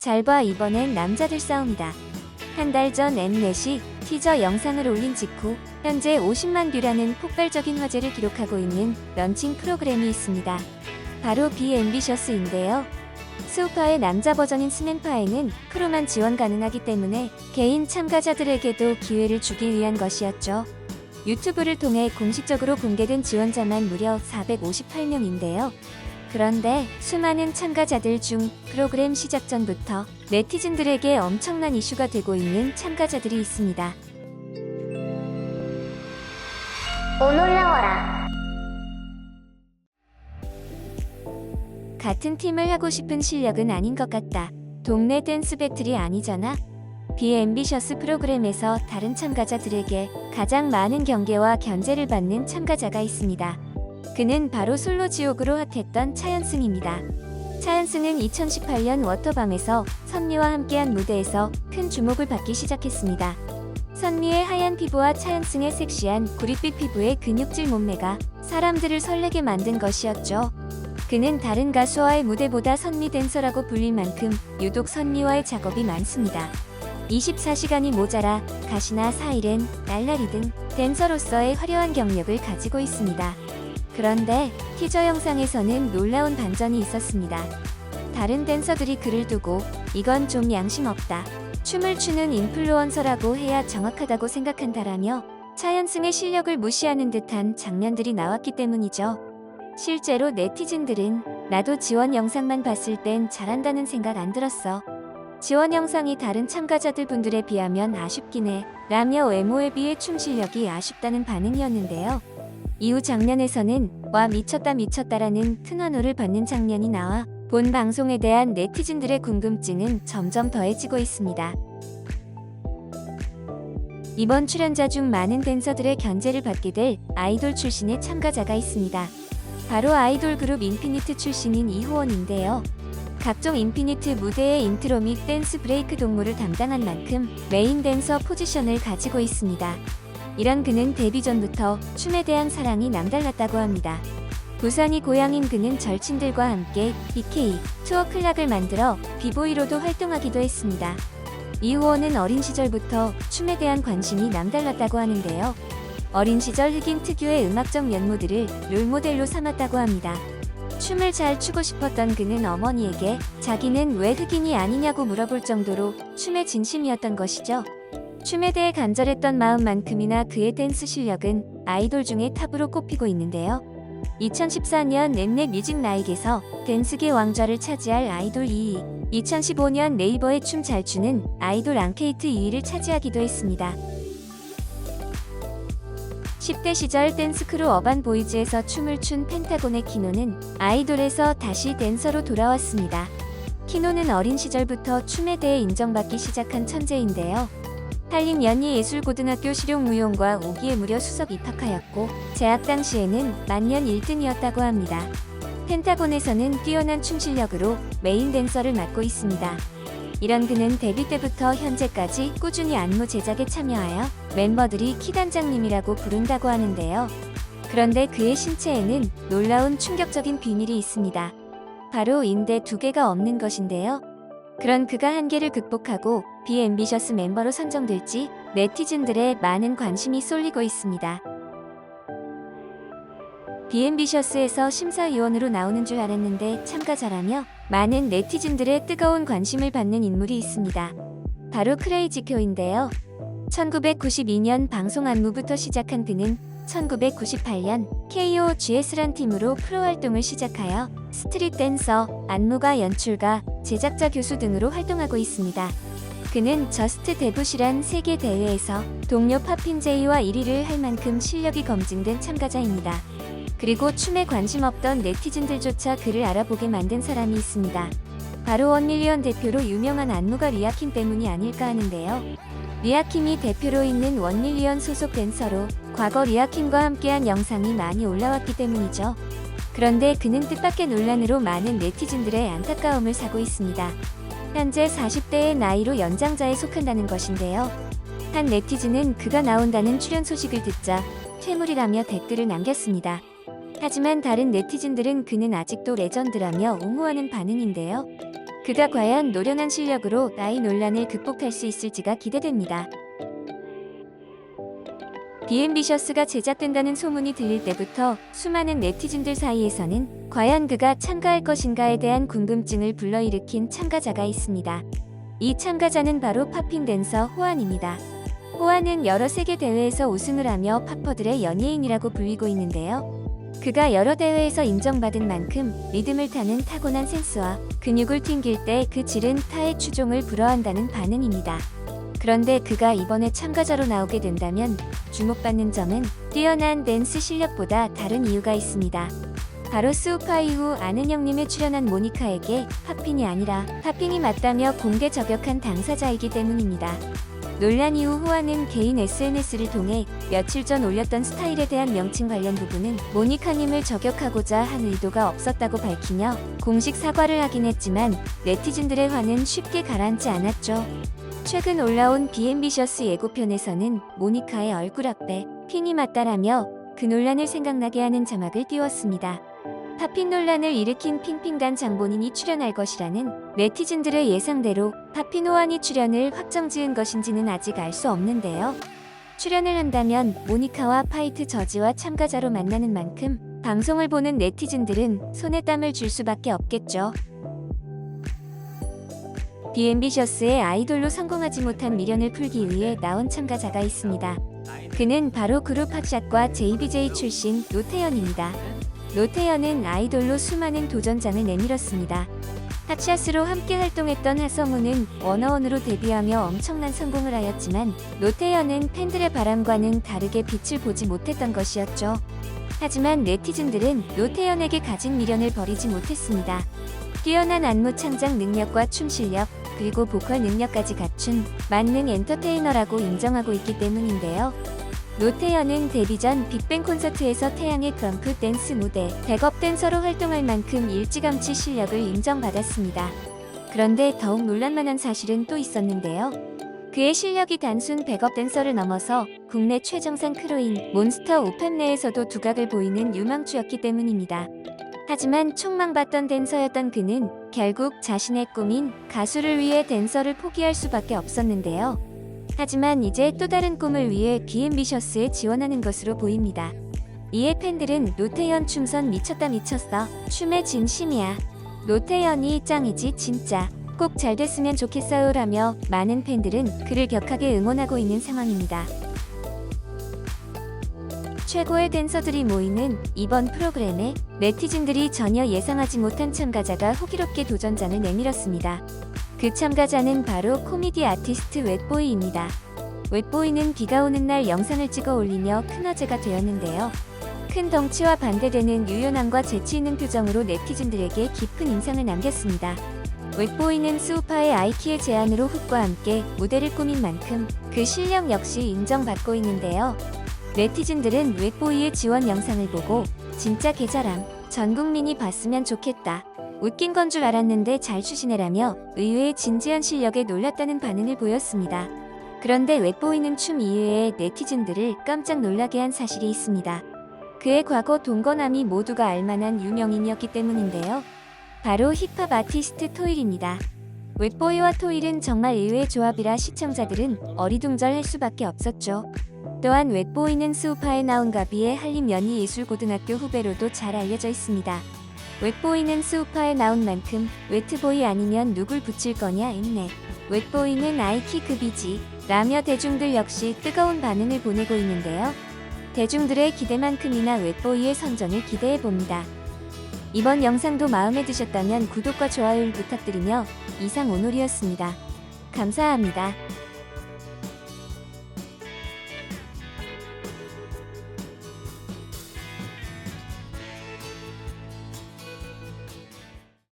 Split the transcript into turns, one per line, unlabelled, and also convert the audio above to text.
잘 봐, 이번엔 남자들 싸움이다. 한 달 전 엠넷이 티저 영상을 올린 직후 현재 50만 뷰라는 폭발적인 화제를 기록하고 있는 런칭 프로그램이 있습니다. 바로 비 앰비셔스인데요. 스우파의 남자 버전인 스맨파에는 프로만 지원 가능하기 때문에 개인 참가자들에게도 기회를 주기 위한 것이었죠. 유튜브를 통해 공식적으로 공개된 지원자만 무려 458명인데요. 그런데 수많은 참가자들 중 프로그램 시작 전부터 네티즌들에게 엄청난 이슈가 되고 있는 참가자들이 있습니다.
올라와라.
같은 팀을 하고 싶은 실력은 아닌 것 같다. 동네 댄스 배틀이 아니잖아. 비 앰비셔스 프로그램에서 다른 참가자들에게 가장 많은 경계와 견제를 받는 참가자가 있습니다. 그는 바로 솔로 지옥으로 핫했던 차현승입니다. 차현승은 2018년 워터밤에서 선미와 함께한 무대에서 큰 주목을 받기 시작했습니다. 선미의 하얀 피부와 차현승의 섹시한 구릿빛 피부의 근육질 몸매가 사람들을 설레게 만든 것이었죠. 그는 다른 가수와의 무대보다 선미 댄서라고 불릴 만큼 유독 선미와의 작업이 많습니다. 24시간이 모자라 가시나 사이렌, 날라리 등 댄서로서의 화려한 경력을 가지고 있습니다. 그런데 티저 영상에서는 놀라운 반전이 있었습니다. 다른 댄서들이 그를 두고 이건 좀 양심 없다. 춤을 추는 인플루언서라고 해야 정확하다고 생각한다라며 차현승의 실력을 무시하는 듯한 장면들이 나왔기 때문이죠. 실제로 네티즌들은 나도 지원 영상만 봤을 땐 잘한다는 생각 안 들었어. 지원 영상이 다른 참가자들 분들에 비하면 아쉽긴 해. 라며 외모에 비해 춤 실력이 아쉽다는 반응이었는데요. 이후 장면에서는 와 미쳤다 미쳤다라는 트너노를 받는 장면이 나와 본 방송에 대한 네티즌들의 궁금증은 점점 더해지고 있습니다. 이번 출연자 중 많은 댄서들의 견제를 받게 될 아이돌 출신의 참가자가 있습니다. 바로 아이돌 그룹 인피니트 출신인 이호원인데요. 각종 인피니트 무대의 인트로 및 댄스 브레이크 동무를 담당한 만큼 메인 댄서 포지션을 가지고 있습니다. 이런 그는 데뷔 전부터 춤에 대한 사랑이 남달랐다고 합니다. 부산이 고향인 그는 절친들과 함께 BK, 투어 클락을 만들어 비보이로도 활동하기도 했습니다. 이호원은 어린 시절부터 춤에 대한 관심이 남달랐다고 하는데요. 어린 시절 흑인 특유의 음악적 면모들을 롤모델로 삼았다고 합니다. 춤을 잘 추고 싶었던 그는 어머니에게 자기는 왜 흑인이 아니냐고 물어볼 정도로 춤에 진심이었던 것이죠. 춤에 대해 간절했던 마음만큼이나 그의 댄스 실력은 아이돌 중에 탑으로 꼽히고 있는데요. 2014년 넷넷 뮤직 나이에서 댄스계 왕좌를 차지할 아이돌 2위, 2015년 네이버의 춤 잘 추는 아이돌 앙케이트 2위를 차지하기도 했습니다. 10대 시절 댄스크루 어반보이즈에서 춤을 춘 펜타곤의 키노는 아이돌에서 다시 댄서로 돌아왔습니다. 키노는 어린 시절부터 춤에 대해 인정받기 시작한 천재인데요. 한림연희예술고등학교 실용무용과 5기에 무려 수석 입학하였고 재학 당시에는 만년 1등이었다고 합니다. 펜타곤에서는 뛰어난 춤 실력으로 메인 댄서를 맡고 있습니다. 이런 그는 데뷔 때부터 현재까지 꾸준히 안무 제작에 참여하여 멤버들이 키단장님이라고 부른다고 하는데요. 그런데 그의 신체에는 놀라운 충격적인 비밀이 있습니다. 바로 인대 2개가 없는 것인데요. 그런 그가 한계를 극복하고 비 앰비셔스 멤버로 선정될지 네티즌들의 많은 관심이 쏠리고 있습니다. 비 앰비셔스에서 심사위원으로 나오는 줄 알았는데 참가자라며 많은 네티즌들의 뜨거운 관심을 받는 인물이 있습니다. 바로 크레이지쿄인데요. 1992년 방송 안무부터 시작한 그는 1998년 KOGS란 팀으로 프로 활동을 시작하여 스트릿 댄서, 안무가, 연출가, 제작자, 교수 등으로 활동하고 있습니다. 그는 저스트 데붓이란 세계 대회에서 동료 팝핀제이와 1위를 할 만큼 실력이 검증된 참가자입니다. 그리고 춤에 관심 없던 네티즌들조차 그를 알아보게 만든 사람이 있습니다. 바로 원밀리언 대표로 유명한 안무가 리아킴 때문이 아닐까 하는데요. 리아킴이 대표로 있는 원밀리언 소속 댄서로 과거 리아킴과 함께한 영상이 많이 올라왔기 때문이죠. 그런데 그는 뜻밖의 논란으로 많은 네티즌들의 안타까움을 사고 있습니다. 현재 40대의 나이로 연장자에 속한다는 것인데요. 한 네티즌은 그가 나온다는 출연 소식을 듣자 퇴물이라며 댓글을 남겼습니다. 하지만 다른 네티즌들은 그는 아직도 레전드라며 옹호하는 반응인데요. 그 그가 과연 노련한 실력으로 나이 논란을 극복할 수 있을지가 기대됩니다. 비앤비셔스가 제작된다는 소문이 들릴 때부터 수많은 네티즌들 사이에서는 과연 그가 참가할 것인가에 대한 궁금증을 불러일으킨 참가자가 있습니다. 이 참가자는 바로 팝핀 댄서 호안입니다. 호안은 여러 세계 대회에서 우승을 하며 팝퍼들의 연예인이라고 불리고 있는데요. 그가 여러 대회에서 인정받은 만큼 리듬을 타는 타고난 센스와 근육을 튕길 때 그 질은 타의 추종을 불허한다는 반응입니다. 그런데 그가 이번에 참가자로 나오게 된다면 주목받는 점은 뛰어난 댄스 실력보다 다른 이유가 있습니다. 바로 스우파 이후 아는 형님에 출연한 모니카에게 팝핀이 아니라 팝핑이 맞다며 공개 저격한 당사자이기 때문입니다. 논란 이후 호아는 개인 SNS를 통해 며칠 전 올렸던 스타일에 대한 명칭 관련 부분은 모니카님을 저격하고자 한 의도가 없었다고 밝히며 공식 사과를 하긴 했지만 네티즌들의 화는 쉽게 가라앉지 않았죠. 최근 올라온 비앤비셔스 예고편에서는 모니카의 얼굴 앞에 핀이 맞다라며 그 논란을 생각나게 하는 자막을 띄웠습니다. 팝핀 논란을 일으킨 핑핑단 장본인이 출연할 것이라는 네티즌들의 예상대로 팝핀 호안이 출연을 확정지은 것인지는 아직 알 수 없는데요. 출연을 한다면 모니카와 파이트 저지와 참가자로 만나는 만큼 방송을 보는 네티즌들은 손에 땀을 줄 수밖에 없겠죠. 비앤비셔스의 아이돌로 성공하지 못한 미련을 풀기 위해 나온 참가자가 있습니다. 그는 바로 그룹 핫샷과 JBJ 출신 노태연입니다. 노태연은 아이돌로 수많은 도전장을 내밀었습니다. 핫샷으로 함께 활동했던 하성우는 워너원으로 데뷔하며 엄청난 성공을 하였지만 노태연은 팬들의 바람과는 다르게 빛을 보지 못했던 것이었죠. 하지만 네티즌들은 노태연에게 가진 미련을 버리지 못했습니다. 뛰어난 안무 창작 능력과 춤 실력, 그리고 보컬 능력까지 갖춘 만능 엔터테이너라고 인정하고 있기 때문인데요. 노태연은 데뷔 전 빅뱅 콘서트에서 태양의 펑크 댄스 무대 백업 댄서로 활동할 만큼 일찌감치 실력을 인정받았습니다. 그런데 더욱 논란만한 사실은 또 있었는데요. 그의 실력이 단순 백업 댄서를 넘어서 국내 최정상 크루인 몬스터 오펜 내에서도 두각을 보이는 유망주였기 때문입니다. 하지만 촉망받던 댄서였던 그는 결국 자신의 꿈인 가수를 위해 댄서를 포기할 수밖에 없었는데요. 하지만 이제 또 다른 꿈을 위해 비앤비셔스에 지원하는 것으로 보입니다. 이에 팬들은 노태연 춤선 미쳤다 미쳤어. 춤의 진심이야. 노태연이 짱이지 진짜. 꼭 잘 됐으면 좋겠어요 라며 많은 팬들은 그를 격하게 응원하고 있는 상황입니다. 최고의 댄서들이 모이는 이번 프로그램에 네티즌들이 전혀 예상하지 못한 참가자가 호기롭게 도전장을 내밀었습니다. 그 참가자는 바로 코미디 아티스트 웻보이입니다. 웻보이는 비가 오는 날 영상을 찍어 올리며 큰 화제가 되었는데요. 큰 덩치와 반대되는 유연함과 재치 있는 표정으로 네티즌들에게 깊은 인상을 남겼습니다. 웻보이는 스우파의 아이키의 제안으로 훅과 함께 무대를 꾸민 만큼 그 실력 역시 인정받고 있는데요. 네티즌들은 웻보이의 지원 영상을 보고 진짜 개잘함, 전 국민이 봤으면 좋겠다. 웃긴 건 줄 알았는데 잘 추시네라며 의외의 진지한 실력에 놀랐다는 반응을 보였습니다. 그런데 웻보이는 춤 이외에 네티즌들을 깜짝 놀라게 한 사실이 있습니다. 그의 과거 동거남이 모두가 알만한 유명인이었기 때문인데요. 바로 힙합 아티스트 토일입니다. 웻보이와 토일은 정말 의외의 조합이라 시청자들은 어리둥절할 수밖에 없었죠. 또한 웻보이는 스우파에 나온 가비의 한림연희예술고등학교 후배로도 잘 알려져 있습니다. 웻보이는 스우파에 나온 만큼 웻트보이 아니면 누굴 붙일 거냐 했네. 웻보이는 아이키급이지 라며 대중들 역시 뜨거운 반응을 보내고 있는데요. 대중들의 기대만큼이나 웻보이의 선전을 기대해봅니다. 이번 영상도 마음에 드셨다면 구독과 좋아요를 부탁드리며 이상 오늘이었습니다. 감사합니다.